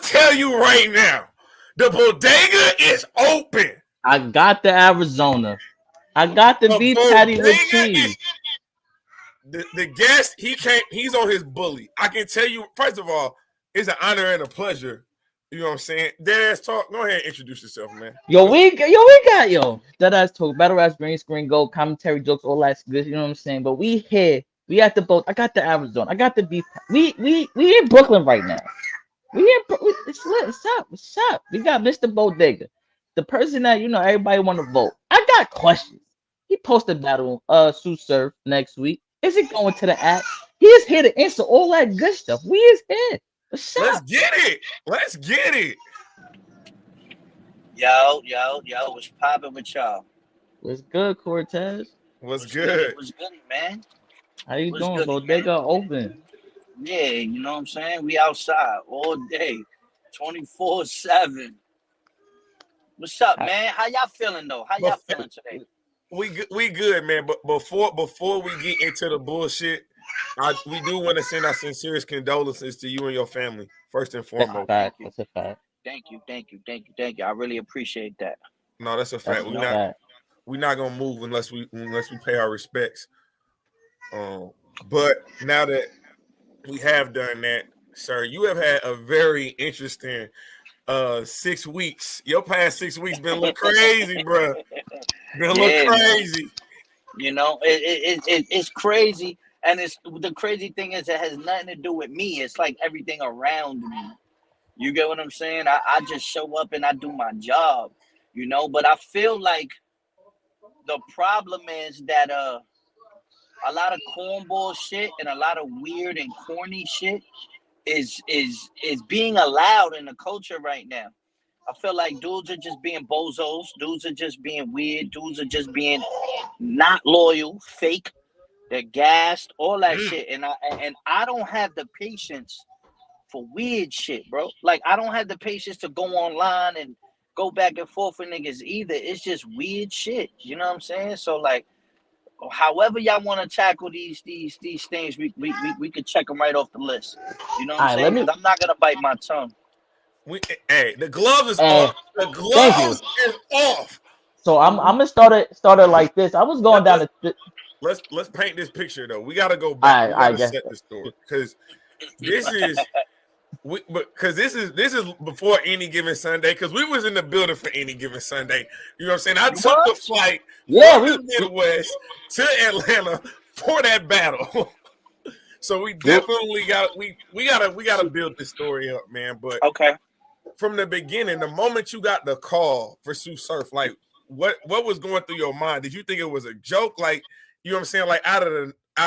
tell you right now, the bodega is open. I got the Arizona. I got the The beef patty with bodega is cheese. the guest. He can't. He's on his bully. I can tell you. First of all, it's an honor and a pleasure. You know what I'm saying? Deadass talk. Go ahead and introduce yourself, man. That ass talk, battle ass, green screen, gold, commentary jokes, all that's good. You know what I'm saying? But we here, we at the boat. I got the Arizona. I got the beef. We in Brooklyn right now. It's lit. What's up? We got Mr. Bodega, the person that everybody want to vote. I got questions. He posted battle Sue Surf next week. Is it going to the app? He is here to answer all that good stuff. We is here. What's Let's up? get it. Let's get it. Yo, what's poppin' with y'all? What's good, Cortez? What's good? What's good, man? How you What's doing? good, Bodega man? open. Yeah, you know what I'm saying? We outside all day, 24/7. What's up, man? How y'all feeling though? How y'all feeling today? We good, man. But before we get into the bullshit, we do want to send our sincerest condolences to you and your family, first and That's a foremost. fact. That's a fact. Thank you. I really appreciate that. No, that's a fact. That's a fact. We're not gonna move unless we pay our respects. But now that we have done that, sir, you have had a very interesting 6 weeks. Your past 6 weeks been a little crazy, bro. Been a little crazy. You know, it's crazy, and it's the crazy thing is it has nothing to do with me. It's like everything around me. You get what I'm saying? I just show up and I do my job, But I feel like the problem is that a lot of cornball shit and a lot of weird and corny shit is being allowed in the culture right now. I feel like dudes are just being bozos. Dudes are just being weird. Dudes are just being not loyal, fake. They're gassed, all that shit. And I don't have the patience for weird shit, bro. Like I don't have the patience to go online and go back and forth with niggas either. It's just weird shit. You know what I'm saying? So like, however y'all want to tackle these things, we could check them right off the list. You know what I'm saying? Because I'm not gonna bite my tongue. The glove is off. The glove is off. So I'm gonna start it like this. I was going down the. Let's paint this picture though. We gotta go back. We gotta set the story because this is. Because this is before any given Sunday. Because we was in the building for any given Sunday. You know what I'm saying? I took the flight from the Midwest to Atlanta for that battle. So we definitely we gotta build this story up, man. But okay, from the beginning, the moment you got the call for Sue Surf, like what was going through your mind? Did you think it was a joke? Like, you know what I'm saying? Like out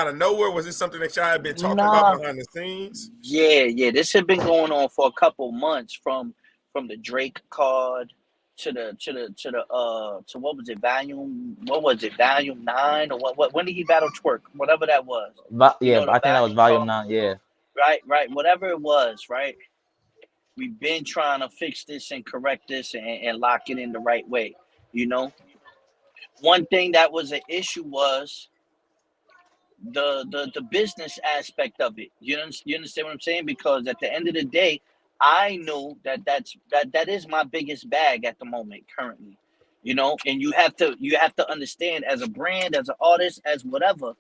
of nowhere, was it something that y'all had been talking about behind the scenes? Yeah. This had been going on for a couple months from the Drake card to what was it, volume 9 or what when did he battle Twerk? Whatever that was. I think that was volume 9, yeah. Right. Whatever it was, right? We've been trying to fix this and correct this and lock it in the right way, One thing that was an issue was the business aspect of it. You understand what I'm saying? Because at the end of the day, I know that is my biggest bag at the moment currently. And you have to understand, as a brand, as an artist, as whatever,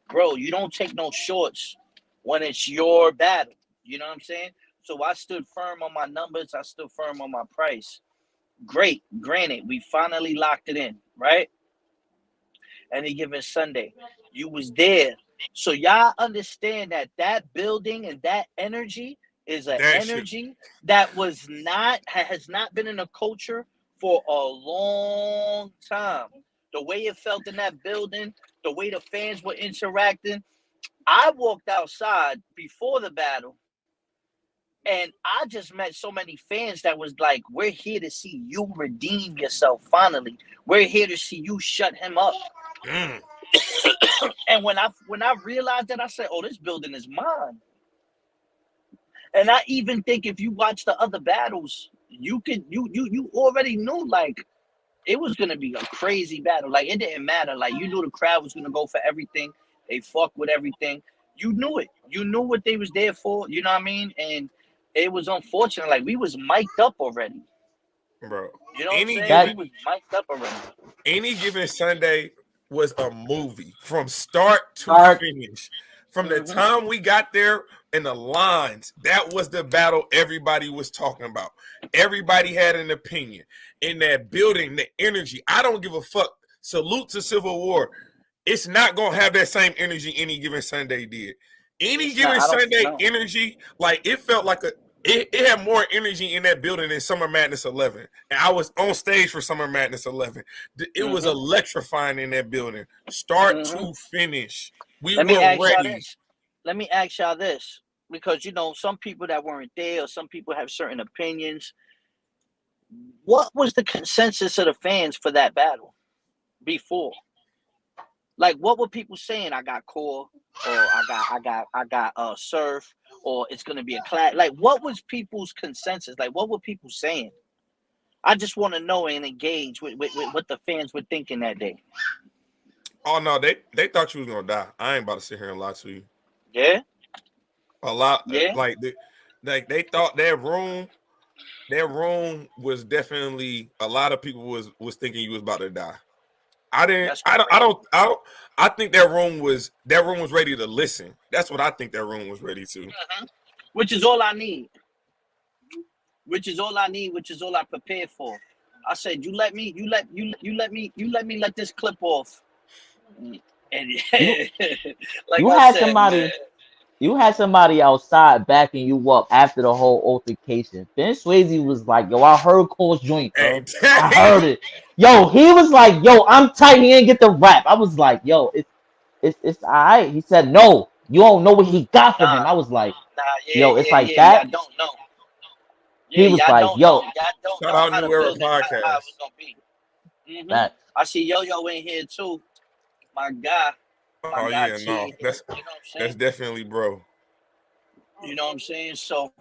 bro, you don't take no shorts when it's your battle. You know what I'm saying? So I stood firm on my numbers, I stood firm on my price. Great. Granted, we finally locked it in, right? Any given Sunday. You was there. So y'all understand that building and that energy is an energy that has not been in the culture for a long time. The way it felt in that building, the way the fans were interacting. I walked outside before the battle and I just met so many fans that was like, we're here to see you redeem yourself finally. We're here to see you shut him up. And when I realized that, I said, oh, this building is mine. And I even think if you watch the other battles, you already knew like it was gonna be a crazy battle. Like it didn't matter. Like you knew the crowd was gonna go for everything. They fuck with everything. You knew it. You knew what they was there for. You know what I mean? And it was unfortunate. Like we was mic'd up already. bro. You know what I'm Any saying? We given was mic'd up already. any given Sunday was a movie from start to Start. finish. From the time we got there in the lines, that was the battle everybody was talking about. Everybody had an opinion in that building, the energy. I don't give a fuck. Salute to Civil War. It's not gonna have that same energy any given Sunday did. Any It's not. given I don't Sunday know. energy, like it felt like it had more energy in that building than Summer Madness 11. And I was on stage for Summer Madness 11. It was electrifying in that building, start to finish. We Let me were ask y'all ready. this. Let me ask y'all this, because you know some people that weren't there, or some people have certain opinions. What was the consensus of the fans for that battle before? Like, what were people saying? I got core, or I got surf, or it's gonna be a class. Like, what was people's consensus? Like, what were people saying? I just want to know and engage with what the fans were thinking that day. Oh no, they thought you was gonna die. I ain't about to sit here and lie to you. Yeah, A lot yeah. like they thought that room was definitely a lot of people was thinking you was about to die. I didn't. That's I don't. I crazy. don't. I don't. I think that room was ready to listen. That's what I think that room was ready to. Which is all I need. Which is all I need. Which is all I prepared for. I said, you let me let this clip off. And You like you I had said, man, somebody. You had somebody outside backing you up after the whole altercation. Ben Swayze was like, "Yo, I heard Cole's joint, Hey, bro. I heard it." Yo, he was like, "Yo, I'm tight. He ain't get the rap." I was like, "Yo, it's all right." He said, "No, you don't know what he got for him." nah, I was like, yeah, "Yo, it's yeah, like yeah. that." Y'all don't know. Yeah, He was y'all like, don't know. "Yo, Y'all don't shout know out how New the Era building, how it Podcast. was gonna be. that I see Yo in here too. My guy, my Oh guy yeah, T no, in here. that's You know what I'm that's saying? definitely bro. You know what I'm saying? So,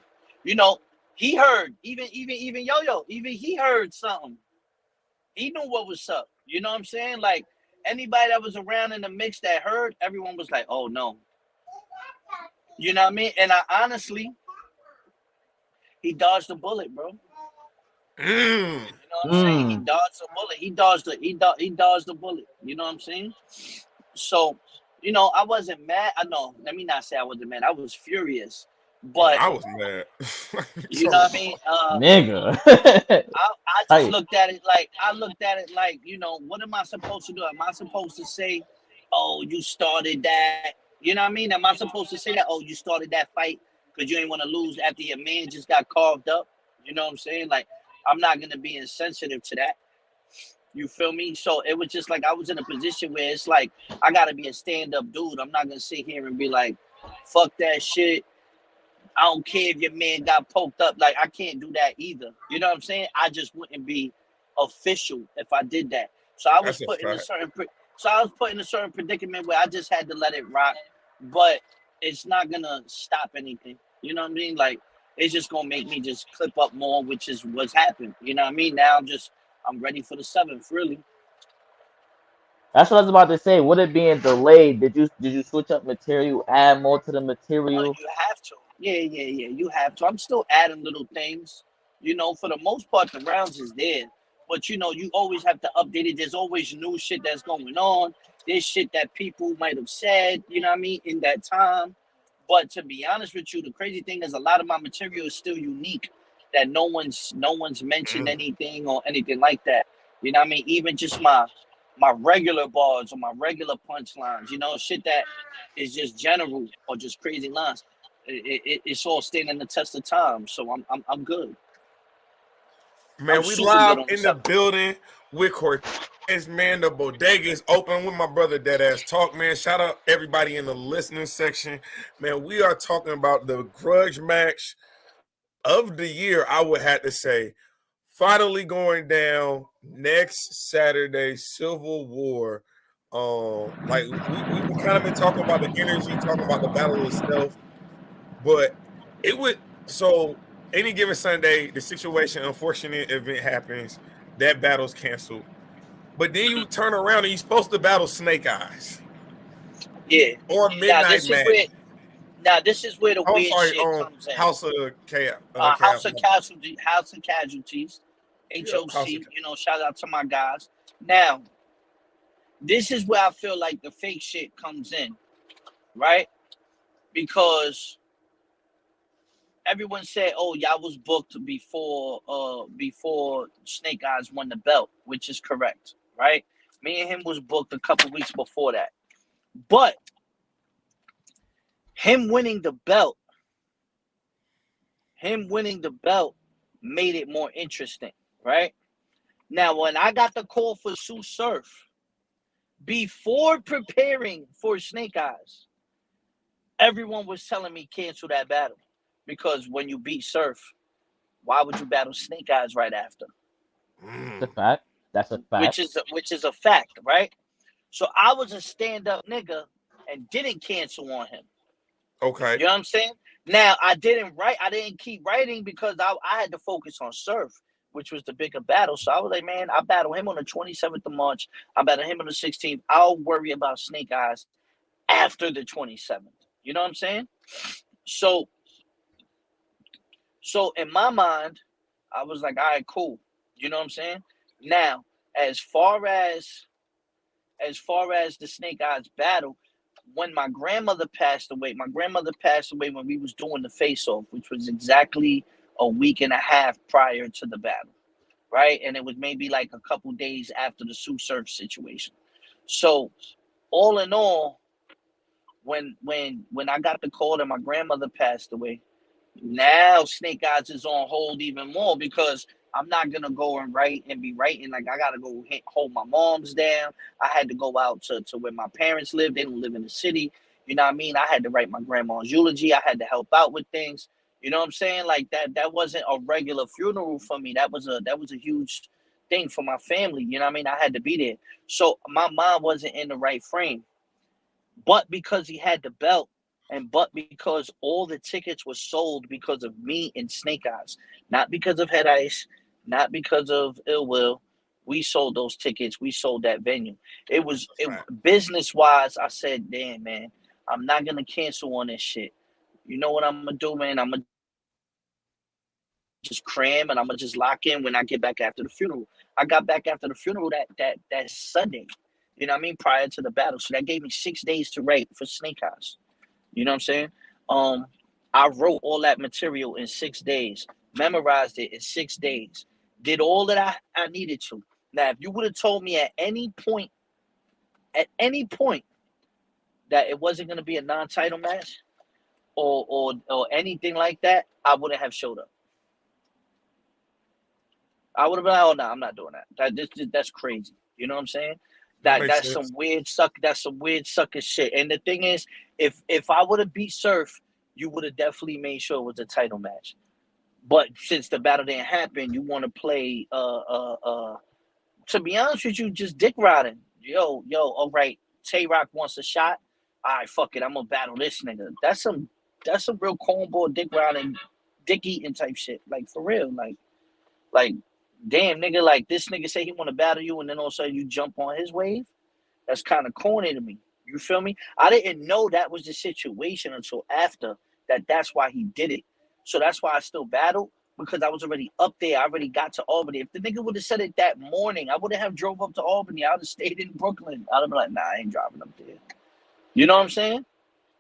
you know, he heard even Yo, even he heard something. He knew what was up. You know what I'm saying? Like anybody that was around in the mix that heard, everyone was like, "Oh no." You know what I mean? And I honestly, he dodged the bullet, bro. Mm. You know what I'm saying? He mm, dodged the bullet. He dodged the bullet. You know what I'm saying? So, you know, I wasn't mad. I know. Let me not say I wasn't mad. I was furious, Man, but I was mad. you know Talking what I about mean. nigga." I just Tight. looked at it like you know, what am I supposed to do? Am I supposed to say, "Oh, you started that"? You know what I mean? Am I supposed to say that? "Oh, you started that fight because you ain't want to lose after your man just got carved up"? You know what I'm saying? Like, I'm not gonna be insensitive to that. You feel me? So it was just like I was in a position where it's like I gotta be a stand up dude. I'm not gonna sit here and be like, "Fuck that shit." I don't care if your man got poked up. Like I can't do that either. You know what I'm saying? I just wouldn't be official if I did that. So I was that's a put in a fact. certain predicament where I just had to let it rock. But it's not gonna stop anything. You know what I mean? Like it's just gonna make me just clip up more, which is what's happened. You know what I mean? Now I'm ready for the seventh, really. That's what I was about to say. With it being delayed, did you switch up material, add more to the material? You have to. Yeah. You have to. I'm still adding little things. You know, for the most part, the rounds is there. But you know, you always have to update it. There's always new shit that's going on. There's shit that people might have said, you know what I mean, in that time. But to be honest with you, the crazy thing is a lot of my material is still unique that no one's mentioned Mm. anything or anything like that. You know what I mean? Even just my regular bars or my regular punchlines, you know, shit that is just general or just crazy lines. It's all standing the test of time, so I'm good. I'm Man, we super good live on the in the seven. building with Cortez. Man, the bodega is open with my brother Deadass Talk. Man, shout out everybody in the listening section. Man, we are talking about the grudge match of the year, I would have to say. Finally going down next Saturday, Civil War. Like we kind of been talking about the energy, talking about the battle itself, but it would so any given Sunday, the situation, unfortunate event happens, that battle's canceled. But then you turn around and you're supposed to battle Snake Eyes Yeah. or Now Midnight this is where Madness. Now this is where the I'm weird sorry, shit comes in. House of Chaos. House of Casualties, Yeah, HOC. You know, shout out to my guys. Now, this is where I feel like the fake shit comes in, right? Because everyone said, "Oh, y'all was booked before Snake Eyes won the belt," which is correct, right? Me and him was booked a couple weeks before that, but him winning the belt made it more interesting, right? Now, when I got the call for Sue Surf, before preparing for Snake Eyes, everyone was telling me cancel that battle because when you beat Surf, why would you battle Snake Eyes right after? That's a fact. That's a fact. Which is a fact, right? So I was a stand-up nigga and didn't cancel on him. Okay. You know what I'm saying? Now I didn't keep writing because I had to focus on Surf, which was the bigger battle. So I was like, man, I battle him on the 27th of March. I battle him on the 16th. I'll worry about Snake Eyes after the 27th. You know what I'm saying? So in my mind, I was like, all right, cool. You know what I'm saying? Now, as far as the Snake Eyes battle, when my grandmother passed away when we was doing the face-off, which was exactly a week and a half prior to the battle, right? And it was maybe like a couple days after the Sue Surf situation. So, all in all, when I got the call that my grandmother passed away, now Snake Eyes is on hold even more because I'm not gonna go and write and be writing. Like I gotta go hold my mom's down. I had to go out to where my parents live. They don't live in the city. You know what I mean? I had to write my grandma's eulogy. I had to help out with things. You know what I'm saying? Like that wasn't a regular funeral for me. That was a huge thing for my family. You know what I mean? I had to be there. So my mom wasn't in the right frame. But because he had the belt, but because all the tickets were sold because of me and Snake Eyes, not because of Head Ice, not because of Ill Will, we sold those tickets. We sold that venue. It was business wise. I said, damn, man, I'm not gonna cancel on this shit. You know what I'm gonna do, man? I'm gonna just cram and I'm gonna just lock in when I get back after the funeral. I got back after the funeral that Sunday. You know what I mean? Prior to the battle. So that gave me 6 days to write for Snake Eyes. You know what I'm saying? I wrote all that material in 6 days, memorized it in 6 days, did all that I needed to. Now, if you would have told me at any point that it wasn't going to be a non-title match or anything like that, I wouldn't have showed up. I would have been like, oh no, I'm not doing that. That's crazy. You know what I'm saying? That's some weird sucker shit. And the thing is, if I would have beat Surf, you would have definitely made sure it was a title match. But since the battle didn't happen, you want to play to be honest with you, just dick riding. Yo, all right, Tay Rock wants a shot. All right, fuck it, I'm gonna battle this nigga. That's some real cornball dick riding, dick eating type shit. Like for real, like damn nigga, like this nigga say he want to battle you, and then all of a sudden you jump on his wave. That's kind of corny to me. You feel me? I didn't know that was the situation until after that. That's why he did it. So that's why I still battled because I was already up there. I already got to Albany. If the nigga would have said it that morning, I wouldn't have drove up to Albany. I would have stayed in Brooklyn. I'd have been like, nah, I ain't driving up there. You know what I'm saying?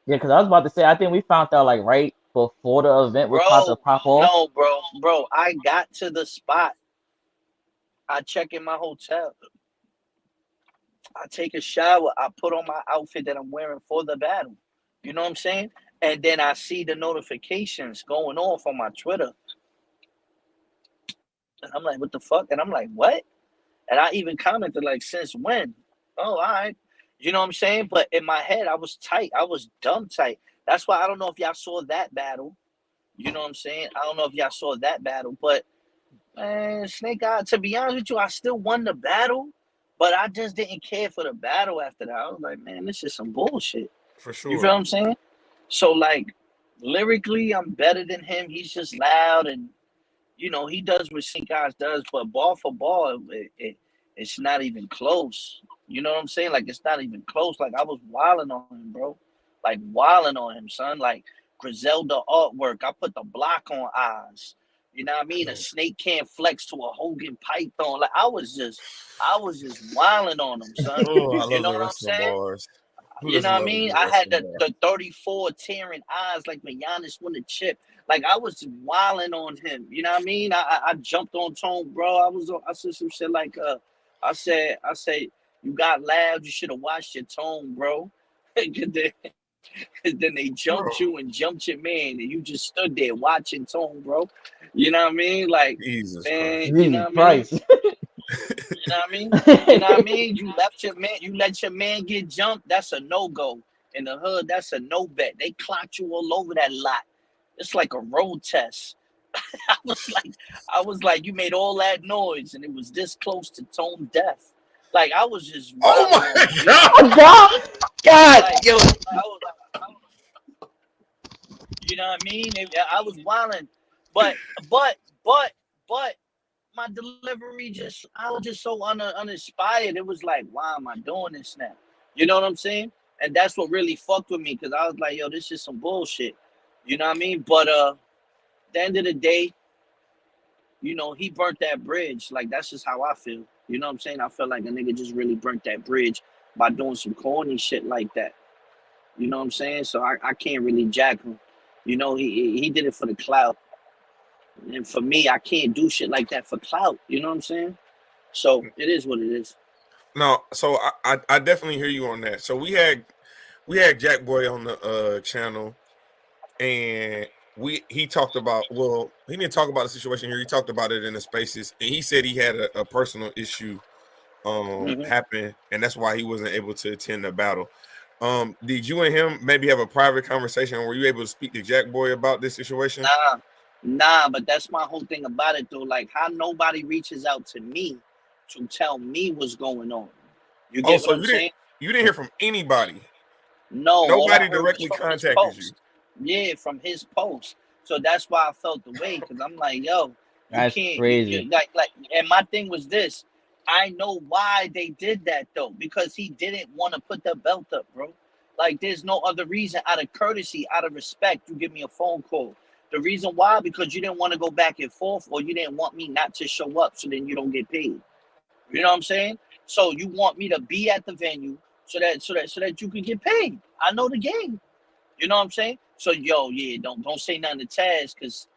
Yeah, because I was about to say, I think we found out like right before the event was about to pop off. No, bro. I got to the spot. I check in my hotel. I take a shower. I put on my outfit that I'm wearing for the battle. You know what I'm saying? And then I see the notifications going off on my Twitter. And I'm like, what the fuck? And I'm like, what? And I even commented like, since when? Oh, all right. You know what I'm saying? But in my head, I was tight. I was dumb tight. That's why I don't know if y'all saw that battle. You know what I'm saying? I don't know if y'all saw that battle. But, man, Snake Eye, to be honest with you, I still won the battle. But I just didn't care for the battle after that. I was like, man, this is some bullshit. For sure. You feel what I'm saying? So, like, lyrically, I'm better than him. He's just loud and, you know, he does what Snake Eyes does. But ball for ball, it's not even close. You know what I'm saying? Like, it's not even close. Like, I was wilding on him, bro. like wilding on him, son. Like Griselda artwork. I put the block on Eyez. You know what I mean? A snake can't flex to a Hogan python. Like I was just wilding on him, son. Oh, I You love know the what I'm wrestling saying? bars. Who You know doesn't what I love mean? the I had wrestling bar? the 34 tearing eyes like when Giannis won the chip. Like I was wilding on him. You know what I mean? I jumped on Tone, bro. I said some shit like I said you got loud. You should have watched your tone, bro. Then they jumped Bro, you and jumped your man, and you just stood there watching Tone, bro. You know what I mean? Like, Jesus Christ. man, you know Jesus what I mean? Christ. You know what I mean? You know what I mean? You left your man, you let your man get jumped, that's a no-go. In the hood, that's a no bet. They clocked you all over that lot. It's like a road test. I was like, you made all that noise and it was this close to tone death. Like I was just Oh wilding on my him. God. Oh God, God, Like, yo. you know what I mean? I was wilding, but but but but my delivery just I was just so uninspired. It was like, why am I doing this now? You know what I'm saying? And that's what really fucked with me because I was like, yo, this is some bullshit. You know what I mean? But at the end of the day, you know, he burnt that bridge. Like that's just how I feel. You know what I'm saying? I feel like a nigga just really burnt that bridge by doing some corny shit like that. You know what I'm saying? So I can't really jack him. You know, he did it for the clout. And for me, I can't do shit like that for clout. You know what I'm saying? So it is what it is. No, so I definitely hear you on that. So we had Jack Boy on the channel, and he talked about, well, he didn't talk about the situation here. He talked about it in the spaces, and he said he had a personal issue happen, and that's why he wasn't able to attend the battle. Did you and him maybe have a private conversation? Were you able to speak to Jack Boy about this situation? Nah, but that's my whole thing about it though. Like how nobody reaches out to me to tell me what's going on. You Oh, get what so I'm saying? you didn't hear from anybody? No, all I Nobody heard was directly from his contacted you? post. Yeah, from his post. So that's why I felt the way because I'm like, yo, you That's can't. crazy. Like. And my thing was this: I know why they did that though, because he didn't want to put the belt up, bro. Like, there's no other reason. Out of courtesy, out of respect, you give me a phone call. The reason why, because you didn't want to go back and forth, or you didn't want me not to show up, so then you don't get paid. You know what I'm saying? So you want me to be at the venue so that you can get paid. I know the game. You know what I'm saying? So yeah, don't say nothing to Taz because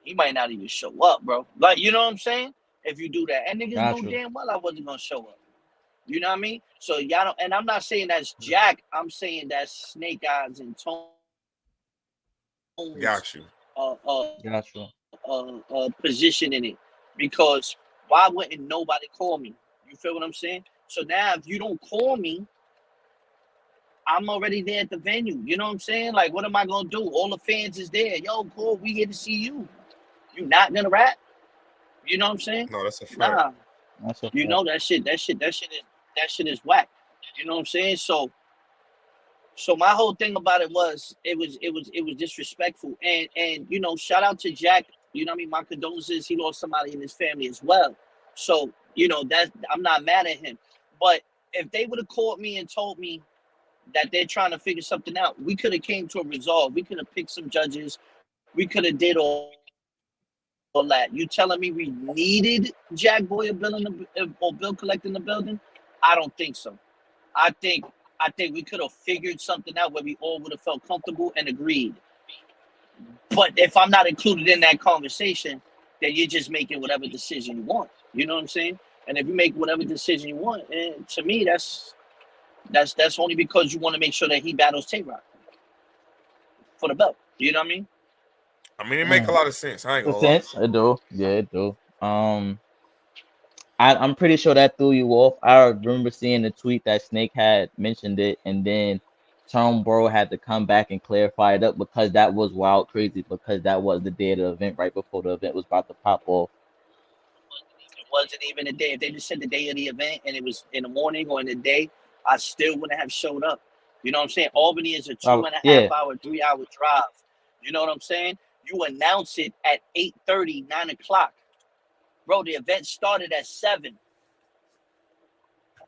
he might not even show up, bro. Like, you know what I'm saying? If you do that. And niggas know Gotcha. damn well I wasn't gonna show up. You know what I mean? So y'all don't, and I'm not saying that's Jack, I'm saying that's Snake Eyes and Tone's Got you. uh uh Gotcha. position in it. Because why wouldn't nobody call me? You feel what I'm saying? So now if you don't call me, I'm already there at the venue. You know what I'm saying? Like, what am I gonna do? All the fans is there. Yo, cool, we here to see you. You not gonna rap? You know what I'm saying? No, that's a fact. Nah. That's a You fact. know that shit is whack. You know what I'm saying? So my whole thing about it was disrespectful. And you know, shout out to Jack. You know what I mean? My condolences. He lost somebody in his family as well. So, you know, that I'm not mad at him. But if they would have called me and told me that they're trying to figure something out, we could have came to a resolve. We could have picked some judges. We could have did all that. You telling me we needed Jack Boy or Bill Collect in the building? I don't think so. I think we could have figured something out where we all would have felt comfortable and agreed. But if I'm not included in that conversation, then you're just making whatever decision you want. You know what I'm saying? And if you make whatever decision you want, and to me, that's only because you want to make sure that he battles Tay-Rock for the belt. You know what I mean? I mean, it make a lot of sense. I ain't Makes gonna lie. sense. It do. Yeah, it do. I'm pretty sure that threw you off. I remember seeing the tweet that Snake had mentioned it, and then Tom Bro had to come back and clarify it up because that was wild crazy because that was the day of the event right before the event was about to pop off. It wasn't even a day. If they just said the day of the event and it was in the morning or in the day, I still wouldn't have showed up. You know what I'm saying? Albany is a 2.5 Yeah, hour, 3 hour drive. You know what I'm saying? You announce it at 8:30, 9 o'clock. Bro, the event started at 7.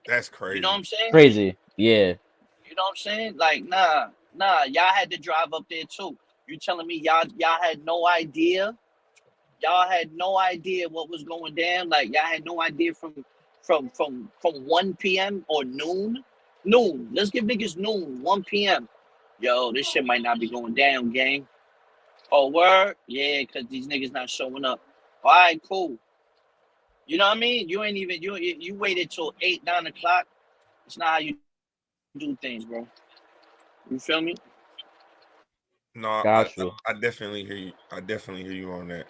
That's You know what crazy. I'm saying? crazy. Yeah, You know what I'm saying? Like, nah. Nah, y'all had to drive up there too. You telling me y'all had no idea? Y'all had no idea what was going down. Like y'all had no idea from 1 p.m. or noon. Noon. Let's give niggas noon, 1 p.m. Yo, this shit might not be going down, gang. Oh, word? Yeah, because these niggas not showing up. All right, cool. You know what I mean? You ain't even you waited till 8, 9 o'clock. It's not how you do things, bro. You feel me? No, Got you. I definitely hear you. I definitely hear you on that.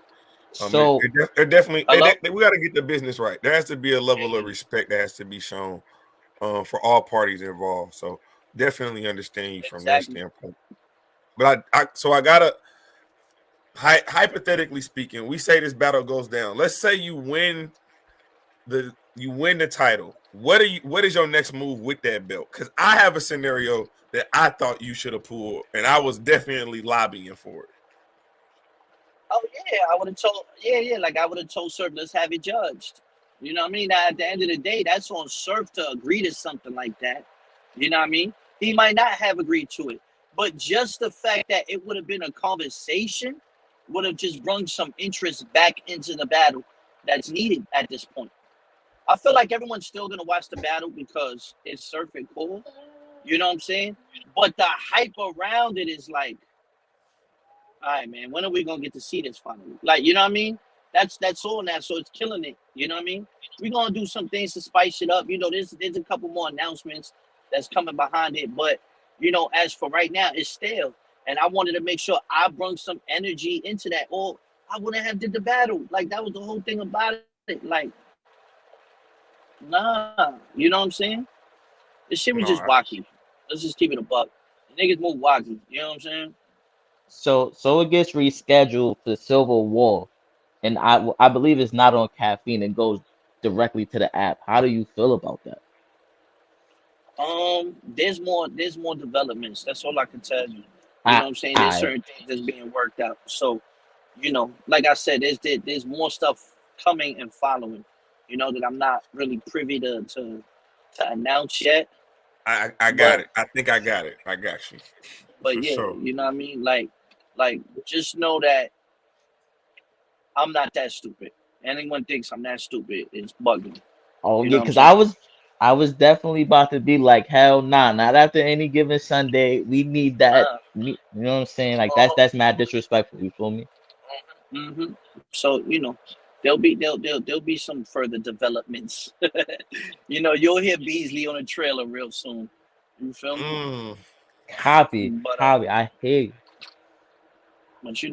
So They're definitely Hello? we got to get the business right. There has to be a level of respect that has to be shown for all parties involved. So definitely understand you from that Exactly. standpoint. But I gotta hypothetically speaking, we say this battle goes down. Let's say you win the title. What is your next move with that belt? Because I have a scenario that I thought you should have pulled, and I was definitely lobbying for it. Oh yeah, I would have told. Yeah, like I would have told Surf, let's have it judged. You know what I mean? Now, at the end of the day, that's on Surf to agree to something like that. You know what I mean? He might not have agreed to it, but just the fact that it would have been a conversation would have just brought some interest back into the battle that's needed at this point. I feel like everyone's still gonna watch the battle because it's Surf and cool. You know what I'm saying? But the hype around it is like, all right, man, when are we gonna get to see this finally? Like, you know what I mean? That's all now. So it's killing it. You know what I mean? We're gonna do some things to spice it up. You know, there's a couple more announcements that's coming behind it, but as for right now, it's stale. And I wanted to make sure I brought some energy into that, or I wouldn't have did the battle. Like that was the whole thing about it. Like, nah, you know what I'm saying? This shit was just No, wacky. Let's just keep it a buck. The niggas move wacky. You know what I'm saying? so it gets rescheduled for Civil War, and I believe it's not on caffeine. It goes directly to the app. How do you feel about that? There's more developments. That's all I can tell you. You know I what I'm saying? There's I certain things that's being worked out. So, like I said, there's more stuff coming and following. That I'm not really privy to announce yet. I got But it. I think I got it. I got you but for yeah, sure. you know what I mean? Like just know that I'm not that stupid. Anyone thinks I'm that stupid is bugging. Oh You yeah, know what I'm because saying? I was definitely about to be like, hell nah, not after any given Sunday. We need that. Uh, You know what I'm saying? Like that's uh, that's mad disrespectful. You feel me? hmm So there'll be some further developments. You'll hear Beasley on a trailer real soon. You feel me? Mm, Copy, But copy. I hear you. but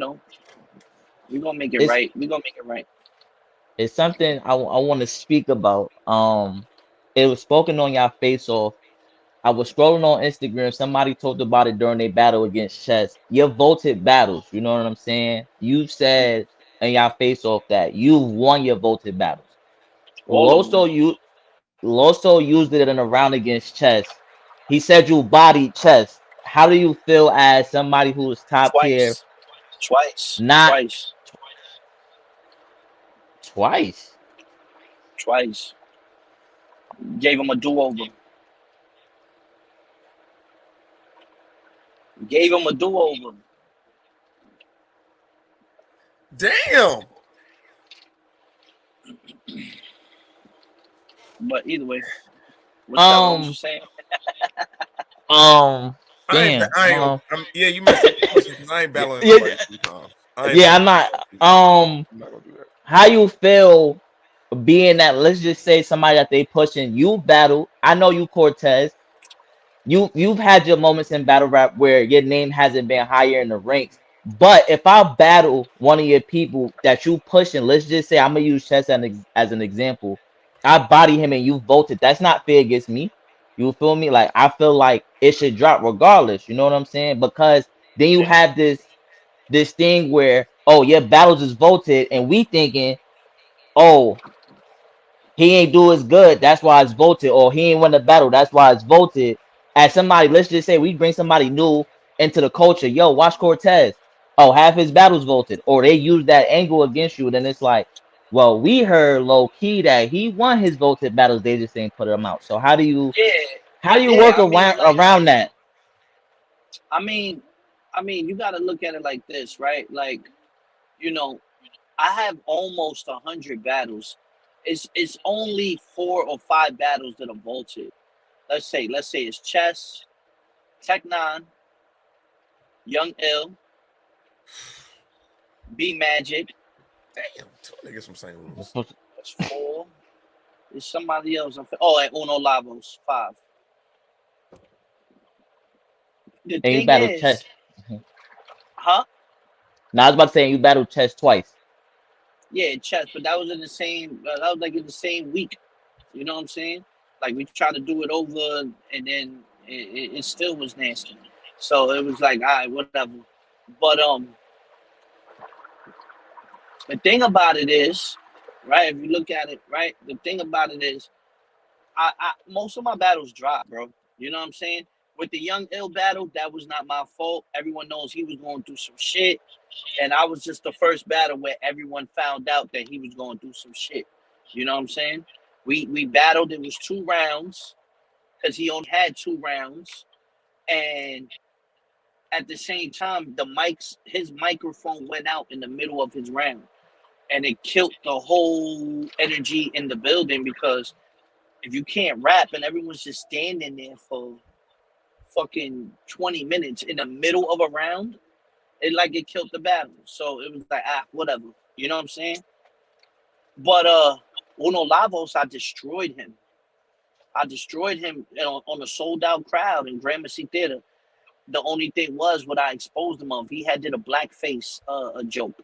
we're gonna make it It's right. We're gonna make it right. it's something I want to speak about. It was spoken on your face off. I was scrolling on Instagram. Somebody talked about it during a battle against Chess. Your voted battles, you know what I'm saying? You've said in your face off that you've won your voted battles. All of them. Loso used it in a round against Chess. He said you bodied Chess. How do you feel as somebody who is top tier? Twice. Twice. Not Twice. twice. Twice. Gave him a do-over. Gave him a do-over. damn. But either way, what was you Um, saying? um, damn. I ain't yeah, you missed the question because I ain't Yeah, battling yeah, nobody 3 times. I ain't yeah, battling I'm not. nobody 3 times. Um, I'm not gonna do that. how you feel being that? Let's just say somebody that they pushing you battle. I know you, Cortez. You've had your moments in battle rap where your name hasn't been higher in the ranks. But if I battle one of your people that you pushing, let's just say I'm gonna use Chess as an example. I body him and you voted. That's not fair against me. You feel me? Like I feel like it should drop regardless. You know what I'm saying? Because then you Yeah. have this thing where oh your battles is voted and we thinking oh he ain't do as good. That's why it's voted. Or he ain't win the battle. That's why it's voted. As somebody, let's just say we bring somebody new into the culture. Yo, watch Cortez. Oh, half his battles voted. Or they use that angle against you. Then it's like, well, we heard low key that he won his voted battles. They just ain't put them out. So how do you Yeah. how do you Yeah. work I mean, around that? I mean, you got to look at it like this, right? Like, you know, I have almost 100 battles. It's only 4 or 5 battles that are vaulted. Let's say it's chess, Tech Nine, Young Ill, B Magic. Damn, two niggas from St. Louis. That's 4. There's somebody else. Oh, and Uno Lavos 5. The And you thing battled chess. is, huh? Now I was about to say you battled chess twice. Yeah, chess, but that was in the same. That was like in the same week. You know what I'm saying? Like we tried to do it over, and then it still was nasty. So it was like, all right, whatever. But the thing about it is, right? If you look at it, right, the thing about it is, I most of my battles drop, bro. You know what I'm saying? With the Young Ill battle, that was not my fault. Everyone knows he was going through some shit, and I was just the first battle where everyone found out that he was going through some shit. You know what I'm saying? We battled. It was 2 rounds because he only had 2 rounds, and at the same time, his microphone went out in the middle of his round, and it killed the whole energy in the building because if you can't rap and everyone's just standing there for fucking 20 minutes in the middle of a round, it killed the battle. So it was like, whatever. You know what I'm saying? But Uno Lavos, I destroyed him. On a sold out crowd in Gramercy Theater. The only thing was what I exposed him of. He had did a blackface a joke.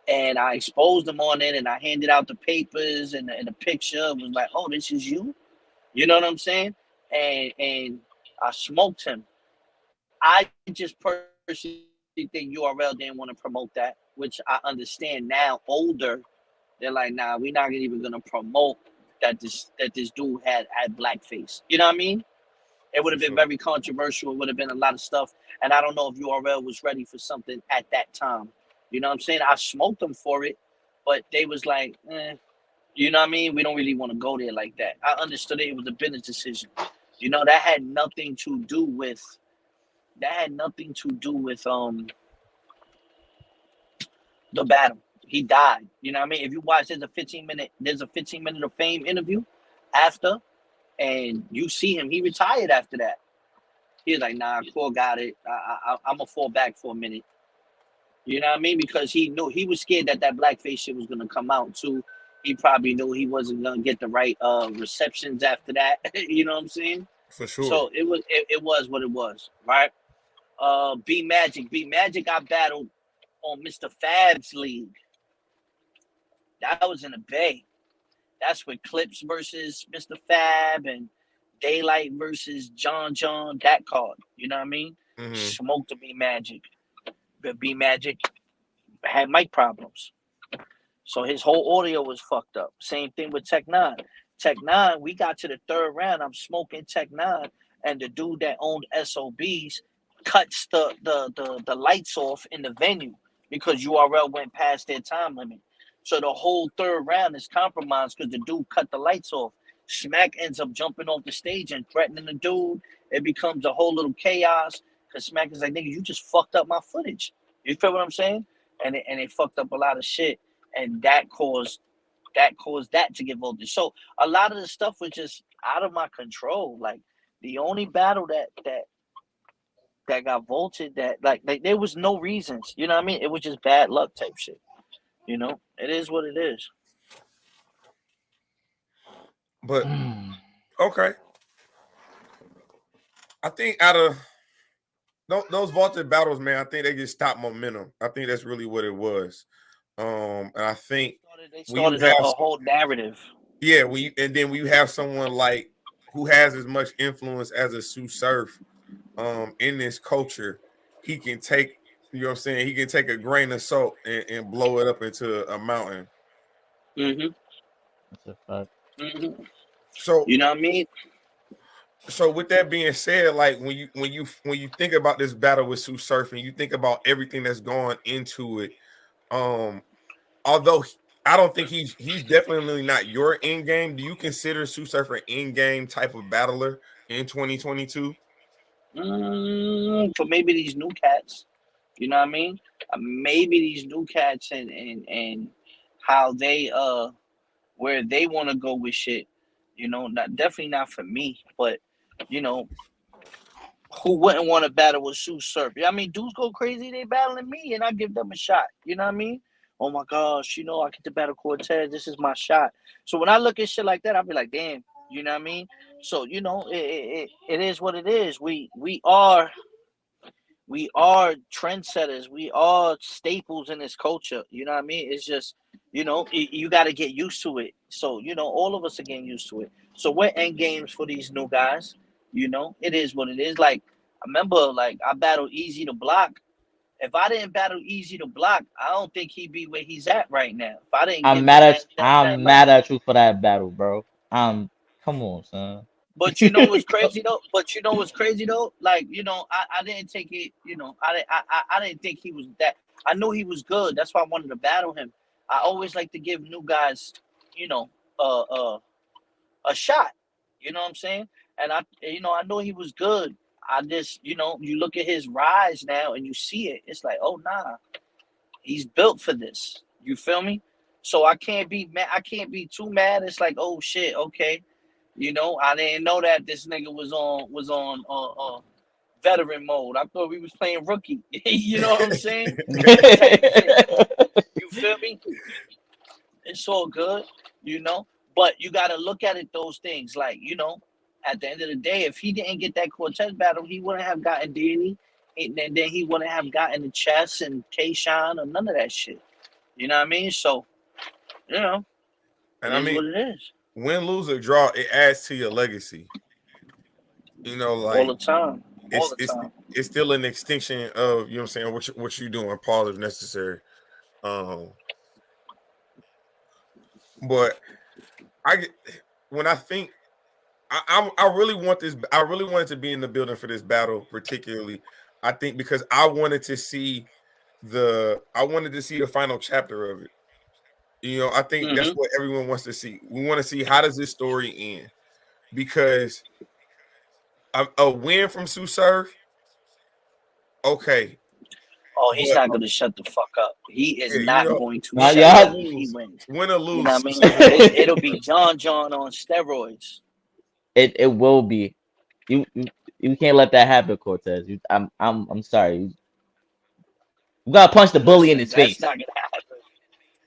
And I exposed him on it, and I handed out the papers and the picture. It was like, oh, this is you? You know what I'm saying? And I smoked him. I just personally think URL didn't want to promote that, which I understand now. Older, they're like, nah, we're not even gonna promote that this dude had blackface. You know what I mean? It would have been very controversial. It would have been a lot of stuff, and I don't know if URL was ready for something at that time. You know what I'm saying? I smoked them for it, but they was like, you know what I mean? We don't really want to go there like that. I understood it. It was a business decision. You know, that had nothing to do with the battle. He died. You know what I mean? If you watch, there's a 15-minute of fame interview after, and you see him. He retired after that. He was like, nah, Core got it. I'm gonna fall back for a minute. You know what I mean? Because he knew he was scared that blackface shit was gonna come out too. He probably knew he wasn't gonna get the right receptions after that. You know what I'm saying? For sure. So it was what it was, right? B Magic, I battled on Mr. Fab's league. That was in the Bay. That's with Clips versus Mr. Fab and Daylight versus John. That card. You know what I mean? Mm-hmm. Smoked the B Magic. But B Magic had mic problems. So his whole audio was fucked up. Same thing with Tech Nine. Tech Nine, we got to the 3rd round. I'm smoking Tech Nine, and the dude that owned SOBs cuts the lights off in the venue because URL went past their time limit. So the whole 3rd round is compromised because the dude cut the lights off. Smack ends up jumping off the stage and threatening the dude. It becomes a whole little chaos because Smack is like, nigga, you just fucked up my footage. You feel what I'm saying? And it fucked up a lot of shit. And that caused that to get voted. So a lot of the stuff was just out of my control. Like the only battle that got voted that like there was no reasons. You know what I mean? It was just bad luck type shit. You know, it is what it is. But okay, I think out of those vaulted battles, man, I think they just stopped momentum. I think that's really what it was. And I think they started a whole narrative. Yeah, and then we have someone like who has as much influence as a Sue Surf in this culture. He can take, you know what I'm saying? He can take a grain of salt and blow it up into a mountain. Mm-hmm. That's a fact. Mm-hmm. So you know what I mean? So with that being said, like when you think about this battle with Sue Surf and you think about everything that's gone into it, although I don't think he's definitely not your end game. Do you consider Sue Surf an end game type of battler in 2022? For maybe these new cats. You know what I mean? Maybe these new cats and how they where they want to go with shit. You know, not definitely not for me, but you know, who wouldn't want to battle with Sue Surf? I mean, dudes go crazy, they battling me, and I give them a shot. You know what I mean? Oh my gosh, you know, I get to battle Cortez. This is my shot. So when I look at shit like that, I'll be like, damn, you know what I mean? So you know, it is what it is. We are trendsetters. We are staples in this culture. You know what I mean? It's just, you know, you got to get used to it. So, you know, all of us are getting used to it. So we're end games for these new guys. You know, it is what it is. Like, I remember, like, I battled Easy to Block. If I didn't battle Easy to Block, I don't think he'd be where he's at right now. If I didn't I'm give him mad at that I'm light. mad at you for that battle, bro. Come on, son. But you know what's crazy though? Like, you know, I didn't take it. You know, I didn't think he was that. I knew he was good. That's why I wanted to battle him. I always like to give new guys, you know, a shot. You know what I'm saying? And I know he was good. I just, you know, you look at his rise now and you see it. It's like, oh nah, he's built for this. You feel me? So I can't be mad. I can't be too mad. It's like, oh shit, okay. You know, I didn't know that this nigga was on veteran mode. I thought we was playing rookie. You know what I'm saying? Type shit. You feel me? It's all good, you know. But you got to look at it those things. Like, you know, at the end of the day, if he didn't get that Cortez battle, he wouldn't have gotten Danny, and then he wouldn't have gotten the Chess and K-Shine or none of that shit. You know what I mean? So, you know, And it I is mean, what it is. win, lose, or draw, it adds to your legacy. You know, All like the time. All it's the it's time. it's still an extension of, you know what I'm saying, what you doing, Paul, if necessary. Um, but I get when I think I really want this. I really wanted to be in the building for this battle, particularly. I think because I wanted to see the final chapter of it. You know, I think that's Mm-hmm. what everyone wants to see. We want to see, how does this story end? Because a win from Sue Surf, okay, Oh, he's but not going to shut the fuck up. He is yeah, you not know, going to win, Not shut win or up yet. if he lose, wins. win or You know lose, what I Sue mean? Surf is gonna It'll win. be John on steroids. It will be. You can't let that happen, Cortez. I'm sorry. You gotta punch the bully in Listen, his that's face. not gonna happen.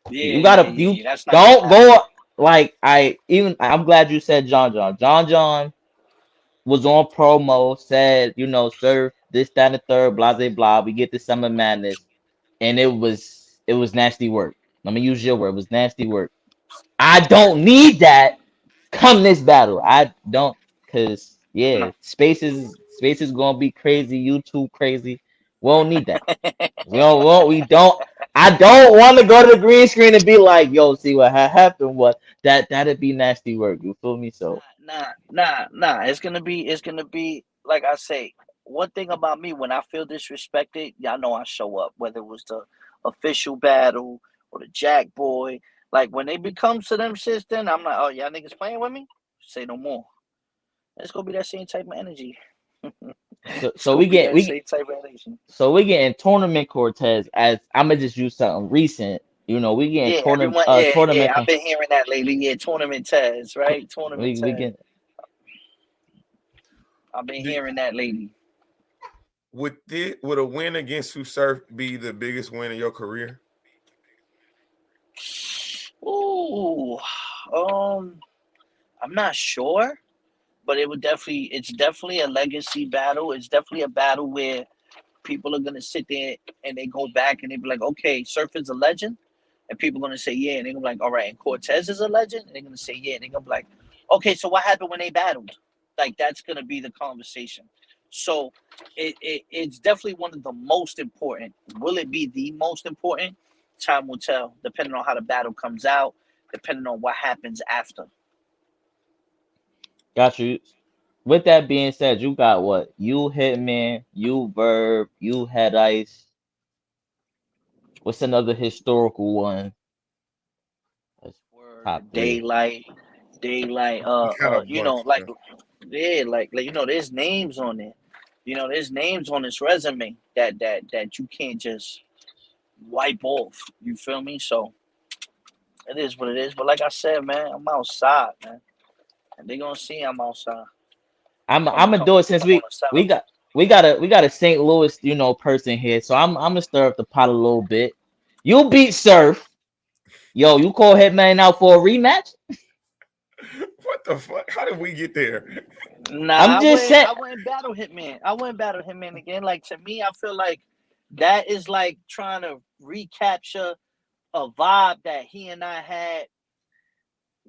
Yeah, You yeah, gotta yeah, you yeah. That's not gonna don't happen. go like I'm glad you said John John. John was on promo, said, Surf, this, that, and the third, blah blah blah. We get the Summer Madness. And it was nasty work. Let me use your word. It was nasty work. I don't need that come this battle. I don't, cause yeah, No. space is gonna be crazy. YouTube crazy. We don't need that. We don't. I don't want to go to the green screen and be like, yo, see what happened. What that'd be nasty work. You feel me? So Nah. It's gonna be like I say. One thing about me, when I feel disrespected, y'all know I show up. Whether it was the official battle or the Jack Boy, like when they become to them shits, then I'm like, oh y'all niggas playing with me? Say no more. It's gonna be that same type of energy. so It's so gonna we be get that we same type of energy. so we getting tournament Cortez as I'm gonna just use something recent. We getting Yeah, tournament everyone. Yeah. tournament. I've been hearing that lately. Yeah, tournament Taz, right? Tournament We Taz. get I've been Do, hearing that lately. would a win against Sue Surf be the biggest win in your career? Ooh, um, I'm not sure, but it's definitely a legacy battle. It's definitely a battle where people are gonna sit there and they go back and they be like, okay, Surf is a legend, and people are gonna say yeah, and they're gonna be like, all right, and Cortez is a legend, and they're gonna say yeah, and they're gonna be like, okay, so what happened when they battled? Like that's gonna be the conversation. So it's definitely one of the most important. Will it be the most important? Time will tell, depending on how the battle comes out, depending on what happens after. got you. With that being said, you got what? You Hitman, you Verb, you Head Ice. What's another historical one? That's top Word, three. daylight. You got a bunch, Like man. yeah, like there's names on it. You know, there's names on his resume that you can't just wipe off. You feel me? So it is what it is. But like I said, man, I'm outside, man, and they gonna see I'm outside. I'm gonna do it since Come on the we south. got we got a St. Louis person here, so I'm gonna stir up the pot a little bit. You beat Surf, yo. You call Hitman out for a rematch? What the fuck? How did we get there? I'm Nah, just saying. I wouldn't battle Hitman. I wouldn't battle Hitman again. Like to me, I feel like that is like trying to recapture a vibe that he and I had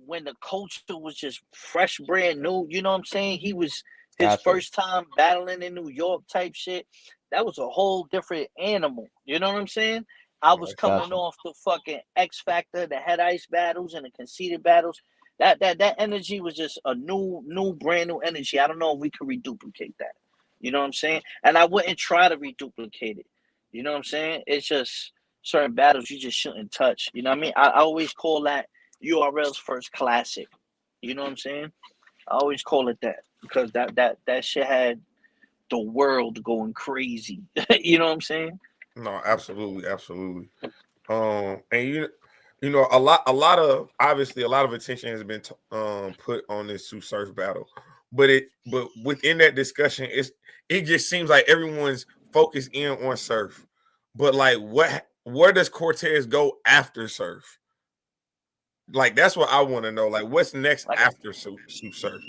when the culture was just fresh, brand new. You know what I'm saying? He was his Gotcha. first time battling in New York type shit. That was a whole different animal. You know what I'm saying? I was coming Gotcha. off the fucking X Factor, the head ice battles and the conceded battles. That energy was just a new, brand new energy. I don't know if we could reduplicate that. You know what I'm saying? And I wouldn't try to reduplicate it. You know what I'm saying? It's just certain battles you just shouldn't touch. You know what I mean? I always call that URL's first classic. You know what I'm saying? I always call it that because that shit had the world going crazy. You know what I'm saying? No, absolutely, absolutely. And you know, a lot of obviously a lot of attention has been put on this Sue Surf battle, but within that discussion, it just seems like everyone's focused in on Surf, but like where does Cortez go after Surf? Like that's what I want to know. Like what's next Like, after Sue Surf?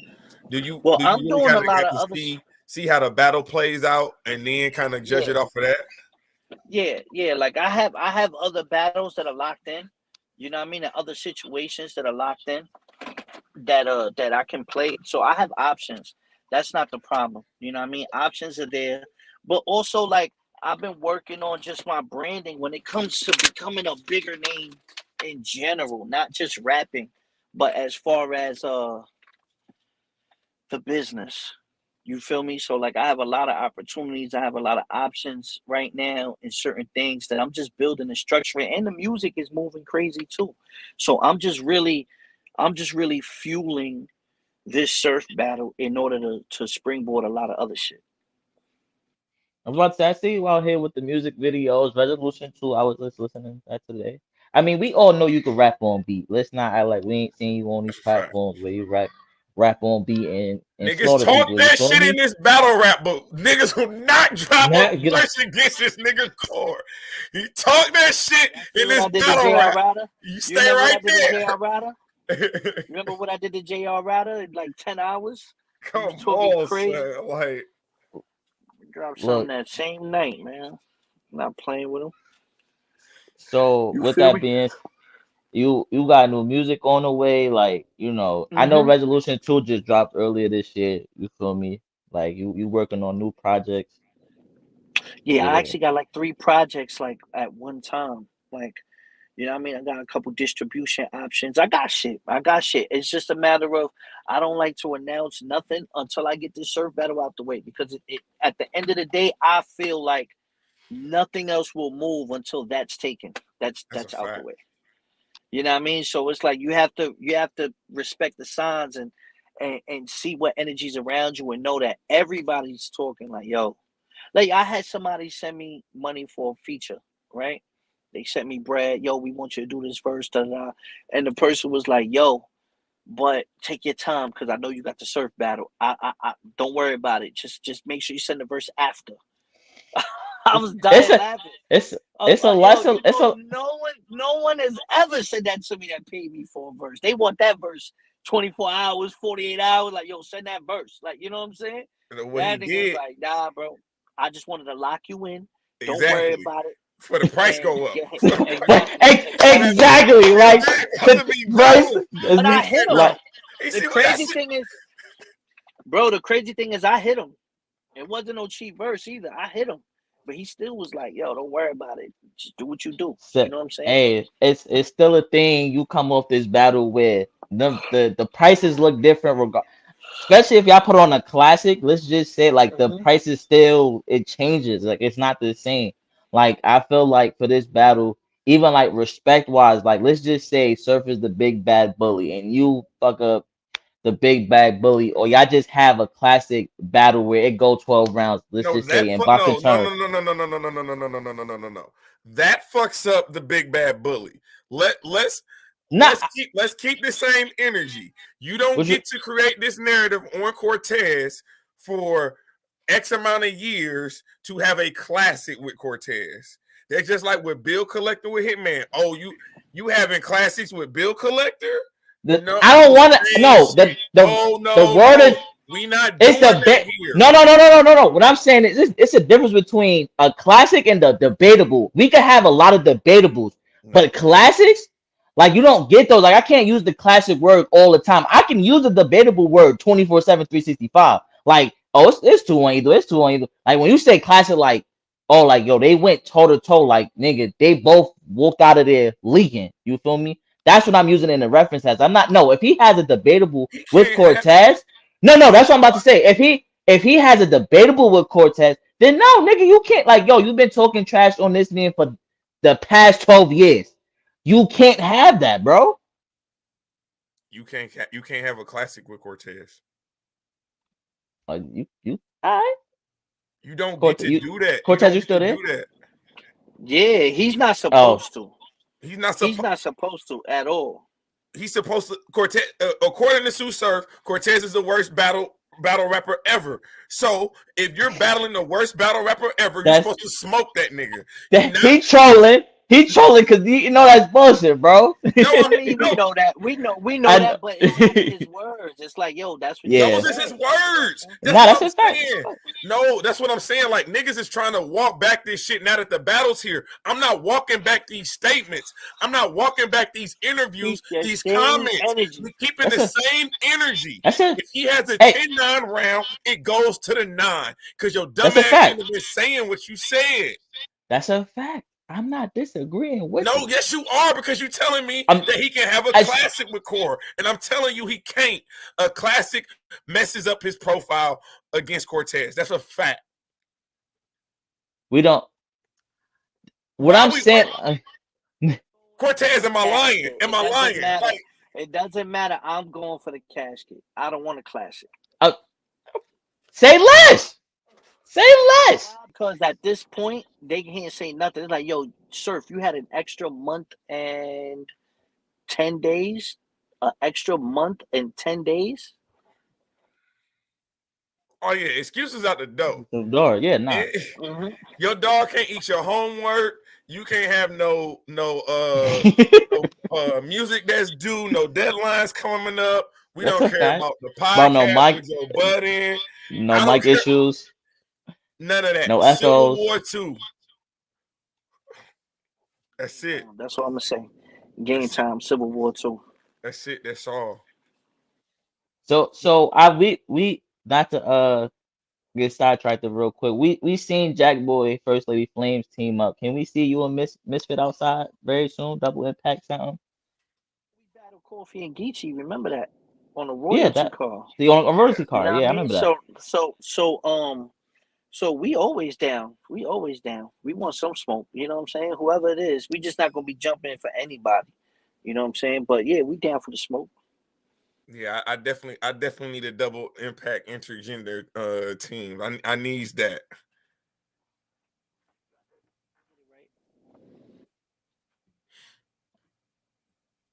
well, Do I'm you really doing kind a of lot have of to other. see how the battle plays out and then kind of judge Yeah, it off of that? yeah. Like I have other battles that are locked in. You know what I mean? And other situations that are locked in that I can play. So I have options. That's not the problem. You know what I mean? Options are there, but also like I've been working on just my branding when it comes to becoming a bigger name in general, not just rapping, but as far as the business. You feel me? So like I have a lot of opportunities, I have a lot of options right now in certain things that I'm just building and structuring, and the music is moving crazy too. So I'm just really fueling this surf battle in order to springboard a lot of other shit. I was about to say, I see you out here with the music videos. Resolution 2, I was just listening to that today. I mean, we all know you can rap on beat. Let's not act like we ain't seen you on these Fact. platforms where you rap on beat and Niggas slaughter talk people. You that feel shit in me? this battle rap, but niggas will not drop a Not, you know, verse against this nigga core. He talk that shit Y'all see in what this I did to battle JR rap. Ryder? You You stay remember what right I did to JR Ryder? there. Remember what I did to JR Ryder in like 10 hours? He was Come talking on, crazy. son. Like, Dropped something look. that same night, man. Not playing with him. So You with feel that me? being, you got new music on the way. Like I know Mm-hmm. Resolution 2 just dropped earlier this year. You feel me? Like you working on new projects. Yeah, I Yeah. actually got like 3 projects like at one time. Like, you know what I mean? I got a couple distribution options. I got shit. I got shit. It's just a matter of I don't like to announce nothing until I get this surf battle out the way because at the end of the day, I feel like nothing else will move until that's taken. That's that's a that's out the fact. way. You know what I mean? So it's like you have to respect the signs and see what energies around you and know that everybody's talking like, yo, like I had somebody send me money for a feature, right? They sent me bread, yo, we want you to do this first, da, da. And the person was like, yo, but take your time because I know you got the surf battle. I don't worry about it. Just make sure you send the verse after. I was It's dying a laughing. it's it's a Yo, lesson. you It's know, a no one has ever said that to me that paid me for a verse. They want that verse 24 hours, 48 hours. Like, yo, send that verse. Like, you know what I'm saying? What he That nigga was did, like, nah, bro. I just wanted to lock you in. Don't worry exactly. about it. For the price And go up. yeah, For the price. exactly, For that exactly. nigga, exactly that like nigga come to the me price double. But I He hit said, him. like no. He The said, what that crazy shit? thing is, bro, the crazy thing is I hit him. It wasn't no cheap verse either. I hit him. But he still was like, yo, don't worry about it. Just do what you do. You know what I'm saying? hey, it's still a thing. You come off this battle with the prices look different especially if y'all put on a classic. Let's just say like the Hmm. prices still it changes. Like it's not the same. Like I feel like for this battle, even like respect wise, like let's just say Surf is the big bad bully and you fuck up the big bag bully, or y'all just have a classic battle where it go 12 rounds. Let's just say in boxing terms. No. That fucks up the big bad bully. Let's keep the same energy. You don't get to create this narrative on Cortez for X amount of years to have a classic with Cortez. That's just like with Bill Collector with Hitman. Oh, you having classics with Bill Collector? No, I don't want to. No, the word is we not doing that here. No. What I'm saying is it's a difference between a classic and the debatable. We could have a lot of debatables, but classics, like you don't get those. Like I can't use the classic word all the time. I can use the debatable word 24/7, 365. Like, oh, it's two on either. It's two on either. Like when you say classic, like, oh, like yo, they went toe to toe. Like nigga, they both walked out of there leaking. You feel me? That's what I'm using in the reference as. I'm not. No, if he has a debatable with Cortez, no, that's what I'm about to say. If he has a debatable with Cortez, then no, nigga, you can't. Like, yo, you've been talking trash on this man for the past 12 years. You can't have that, bro. You can't have a classic with Cortez. You all right? You don't get to do that. Cortez, you still there? Yeah, he's not supposed to. He's not supposed to at all. He's supposed to. Cortez, according to Sue Surf, Cortez is the worst battle rapper ever. So if you're battling the worst battle rapper ever, you're supposed to smoke that nigga. He trolling. He trolling because you know that's bullshit, bro. No, I mean we know that. We know that, but it's only his words. It's like, yo, that's what those is his words. That's his fact. No, that's what I'm saying. Like niggas is trying to walk back this shit now that the battle's here. I'm not walking back these statements. I'm not walking back these interviews, these comments. We're keeping the same energy. If he has a 10-9 round, it goes to the 9. Because your dumb ass been saying what you said. That's a fact. I'm not disagreeing with you. Yes, you are, because you're telling me that he can have a classic with Core, and I'm telling you he can't. A classic messes up his profile against Cortez. That's a fact. We don't. What I'm saying, Cortez, am I lying? Am I lying? Like, it doesn't matter. I'm going for the casket. I don't want a classic. Say less. Say less. Because at this point, they can't say nothing. It's like, yo, Surf, you had an extra month and 10 days? An extra month and 10 days? Oh, yeah. Excuses out the door. The door, yeah, nah. Your dog can't eat your homework. You can't have no music that's due, no deadlines coming up. We don't care about the podcast. No mic. With your butt in. No mic issues. None of that. No echoes. Civil War 2. That's it. That's what I'm gonna say. Game time, Civil War 2. That's it. That's all. So we not to get sidetracked real quick. We seen Jack Boy, First Lady Flames team up. Can we see you and Misfit outside very soon? Double Impact sound. We battled Coffee and Geechee. Remember that on a royalty car. On a royalty car. I remember that. So we always down. We want some smoke. You know what I'm saying? Whoever it is, we just not gonna be jumping for anybody. You know what I'm saying? But yeah, we down for the smoke. Yeah, I definitely need a double impact intergender team. I needs that.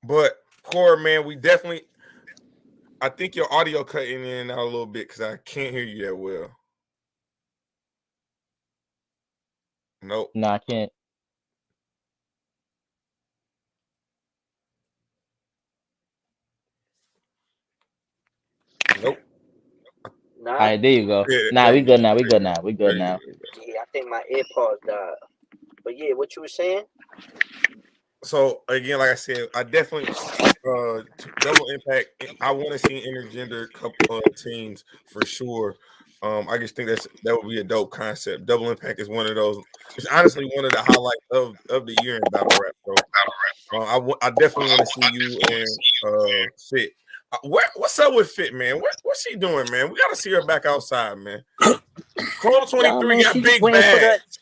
But Core, man, I think your audio cutting in and out a little bit because I can't hear you that well. Nope. No, I can't. Nope. Nah. All right, there you go. Yeah, we good now. We good now. Yeah, I think my AirPods died. But yeah, what you were saying? So again, like I said, I definitely double impact. I want to see intergender couple teams for sure. I just think that would be a dope concept. Double impact is one of those. It's honestly one of the highlights of the year in battle rap. So I definitely want to see you and Fit. What's up with Fit, man? What's she doing, man? We got to see her back outside, man. Chrome 23 got big bags.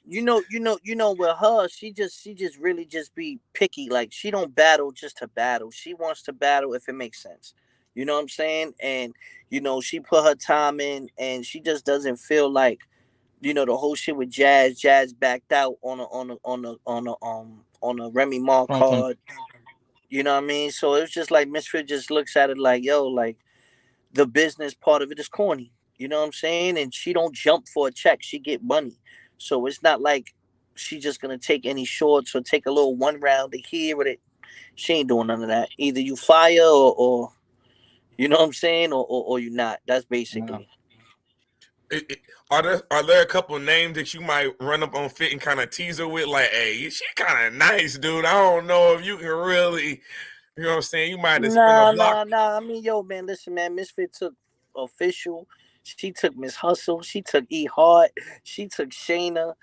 You know, with her, she just really just be picky. Like she don't battle just to battle. She wants to battle if it makes sense. You know what I'm saying? And she put her time in, and she just doesn't feel like the whole shit with Jazz. Jazz backed out on a Remy Ma From card. You know what I mean? So it's just like Misfit just looks at it like, yo, like the business part of it is corny. You know what I'm saying? And she don't jump for a check. She get money. So it's not like she's just gonna take any shorts or take a little one round to here with it. She ain't doing none of that. Either you fire or you know what I'm saying, or you not. That's yeah. basically. Are there a couple of names that you might run up on Fit and kind of tease her with, like, hey, she kind of nice, dude. I don't know if you can really, you know what I'm saying? You might have to spin a Nah, block. nah, nah. I mean, yo, man, listen, man. Misfit took official. She took Miss Hustle. She took E Hart. She took Shayna.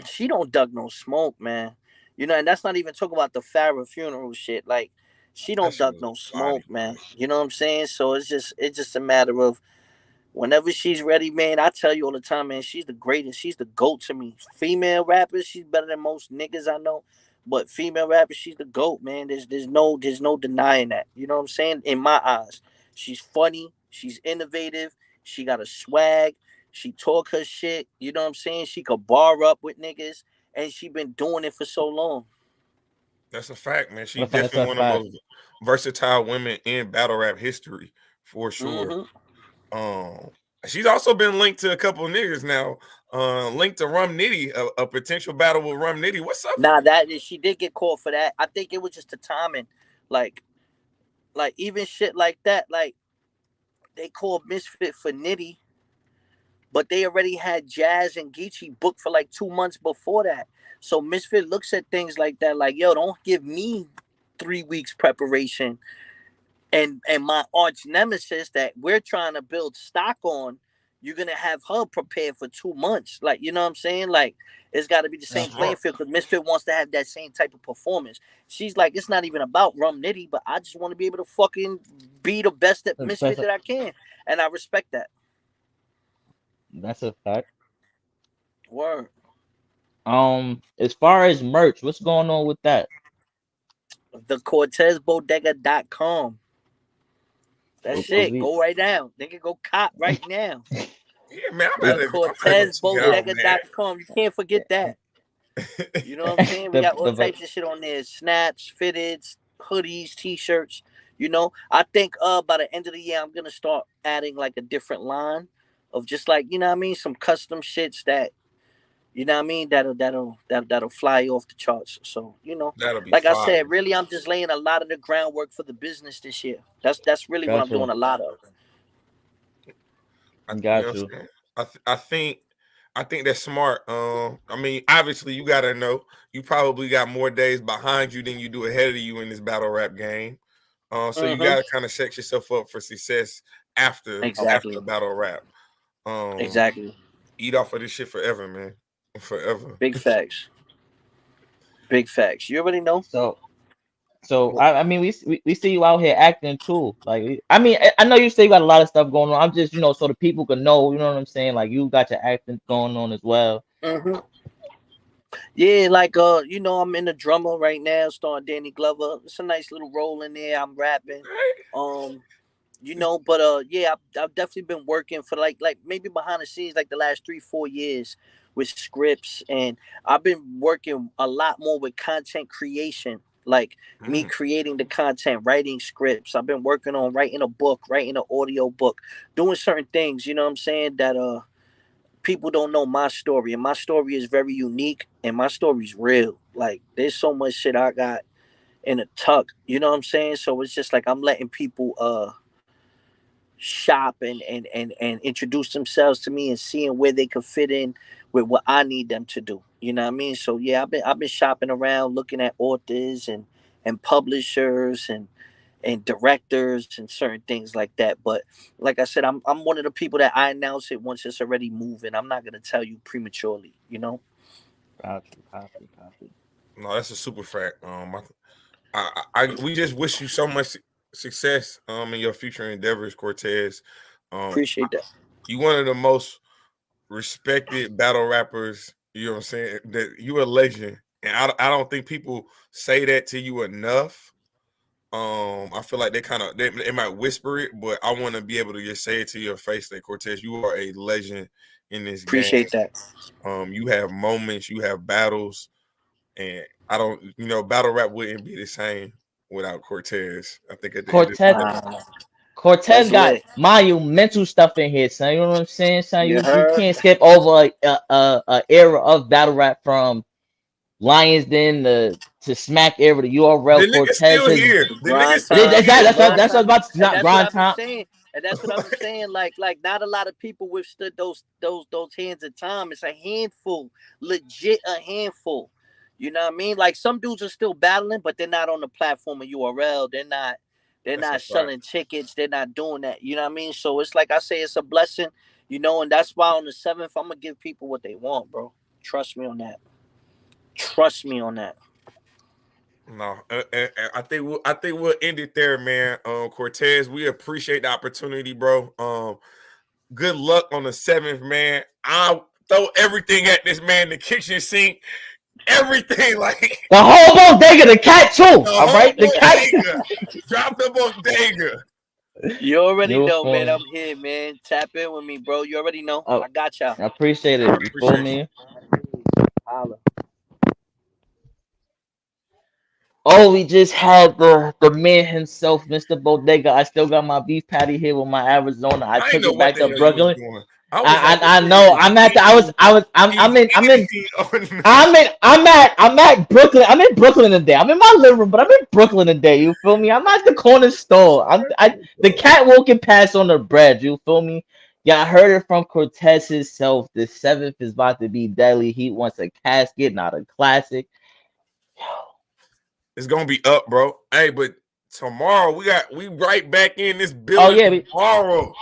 She don't duck no smoke, man. And that's not even talking about the Farrah funeral shit. Like, she That don't shit duck was no body. smoke, man. You know what I'm saying? So it's just a matter of whenever she's ready, man. I tell you all the time, man. She's the greatest. She's the GOAT to me. Female rappers, she's better than most niggas I know. But female rappers, she's the GOAT, man. There's no denying that. You know what I'm saying? In my eyes, she's funny. She's innovative. She got a swag. She talk her shit. You know what I'm saying? She could bar up with niggas, and she been doing it for so long. That's a fact, man. She That's a definitely one of the fact. most versatile women in battle rap history, for sure. Hmm Um, she's also been linked to a couple of niggas now. Linked to Rum Nitty, a potential battle with Rum Nitty. What's up? Nah, that she did get called for that. I think it was just the timing, like, even shit like that, like. They called Misfit for Nitty, but they already had Jazz and Geechee booked for like 2 months before that. So Misfit looks at things like that, like, yo, don't give me 3 weeks preparation and my arch nemesis that we're trying to build stock on. You're gonna have her prepared for 2 months. Like, you know what I'm saying? Like, it's got to be the Yeah. same playing Smart. field because Misfit wants to have that same type of performance. She's like, it's not even about Rum Nitty, but I just want to be able to fucking be the best at That's Misfit a, that I can, and I respect that. that's a fact. Word. As far as merch, what's going on with that? The CortezBodega.com. That Because shit. we Go right now. Nigga, go cop right now. Yeah, man. we I'm about to go check it out, TheCortezBodega.com. You can't forget that. man. You know what I'm saying? We got all the types of shit on there. Snaps, fitteds, hoodies, t-shirts. I think by the end of the year I'm gonna start adding like a different line of just like, you know what I mean, some custom shits that you know what I mean, that'll fly off the charts. So, That'll be like I fire. said, really I'm just laying a lot of the groundwork for the business this year. That's really what I'm gotcha, doing a lot of. You know what got you. I'm saying? I think that's smart. I mean, obviously, you gotta know you probably got more days behind you than you do ahead of you in this battle rap game. So you Mm-hmm. gotta kind of set yourself up for success after Exactly. the battle rap. Um, Exactly. eat off of this shit forever, man. Forever. Big facts. Big facts. You already know. So I mean we see you out here acting too. Like I mean I know you say you got a lot of stuff going on. I'm just so the people can know. You know what I'm saying? Like you got your acting going on as well. Mm-hmm. Yeah, like I'm in the drummer right now, starring Danny Glover. It's a nice little role in there. I'm rapping. Um, but yeah, I've definitely been working for like maybe behind the scenes like the last 3-4 years with scripts, and I've been working a lot more with content creation, like me Mm, creating the content, writing scripts. I've been working on writing a book, writing an audio book, doing certain things, you know what I'm saying, that people don't know my story, and my story is very unique, and my story's real. Like, there's so much shit I got in a tuck, you know what I'm saying? So it's just like I'm letting people shop and introduce themselves to me and seeing where they could fit in with what I need them to do. You know what I mean? So yeah, I've been shopping around, looking at authors and publishers and directors and certain things like that. But like I said, I'm one of the people that I announce it once it's already moving. I'm not gonna tell you prematurely, you know? Copy. no, that's a super fact. We just wish you so much success in your future endeavors, Cortez. Um, Appreciate that. you one of the most respected battle rappers. You know what I'm saying? That you a legend, and I don't think people say that to you enough. I feel like they might whisper it, but I want to be able to just say it to your face that Cortez, you are a legend in this Appreciate game. that. You have moments, you have battles, and I don't, battle rap wouldn't be the same without Cortez. I think at the end of the day, Cortez That's got lit. monumental stuff in here, son. You know what I'm saying, son? You You heard? can't skip over a era of battle rap from Lions Den to Smack era to URL. the nigga Cortez still has here. The nigga Grind still time, here, that's bro. what that's what I was about to and not that's what grind I be time. saying, and that's what I be saying. Like not a lot of people withstood those hands of time. It's a handful, legit a handful. You know what I mean? Like some dudes are still battling, but they're not on the platform of URL. They're That's a not fact. selling tickets. They're not doing that. You know what I mean? So it's like I say, it's a blessing. And that's why on the 7th, I'm gonna give people what they want, bro. Trust me on that. Trust me on that. No, I think we'll end it there, man. Cortez, we appreciate the opportunity, bro. Good luck on the 7th, man. I'll throw everything at this man, the kitchen sink, everything like The whole bodega, the cat too. the All whole right, the cat. bodega. Drop the bodega. You already You know, feel man. me? I'm here, man. Tap in with me, bro. You already know. Oh, I got y'all. I appreciate it. You feel Appreciate you. me? Holla. Oh, we just had the man himself, Mr. Bodega. I still got my beef patty here with my Arizona. I I didn't took know it what back the to hell you was Brooklyn. doing. I was like, this I nigga know. is I'm at the eating. He's eating on I'm at Brooklyn. I'm in Brooklyn today. I'm in my living room, but I'm in Brooklyn today. You feel me? I'm at the corner store. The cat walking past on the bread. You feel me? Yeah, I heard it from Cortez himself. The 7th is about to be deadly. He wants a casket, not a classic. It's gonna be up, bro. Hey, but tomorrow we right back in this Oh building yeah, tomorrow.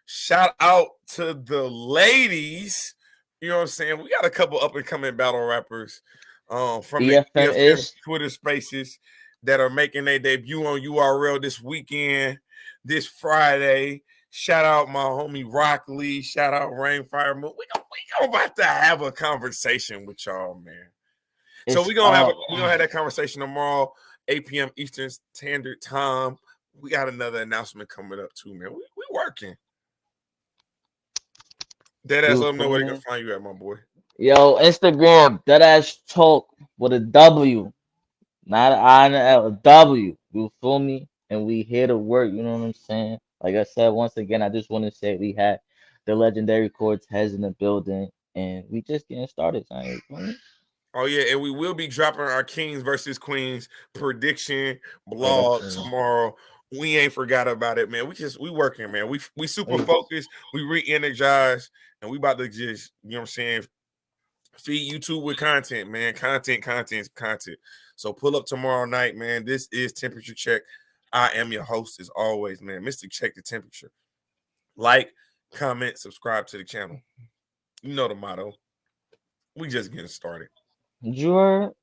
Shout out to the ladies. You know what I'm saying? We got a couple up and coming battle rappers from the BFM EFM ish. Twitter spaces that are making their debut on URL this weekend, this Friday. Shout out my homie Rock Lee. Shout out Rainfire Moon. We about to have a conversation with y'all, man. So It's we're gonna have that conversation tomorrow, 8 p.m. Eastern Standard Time. We got another announcement coming up too, man. We working. Deadass, let them know where they can find you at, my boy. Yo, Instagram, Deadass Talk with a W, not an I and an L, a W. You feel me? And we here to work, you know what I'm saying? Like I said, once again, I just want to say we had the legendary Cortez in the building, and we just getting started, son. You feel me? Oh yeah, and we will be dropping our Kings versus Queens prediction blog Prediction. tomorrow. We ain't forgot about it, man. We working, man. We super focused. We re-energized, and we about to just, you know what I'm saying, feed YouTube with content, man. Content. So pull up tomorrow night, man. This is Temperature Check. I am your host as always, man. Mr. Check the Temperature. Like, comment, subscribe to the channel. You know the motto. We just getting started. You're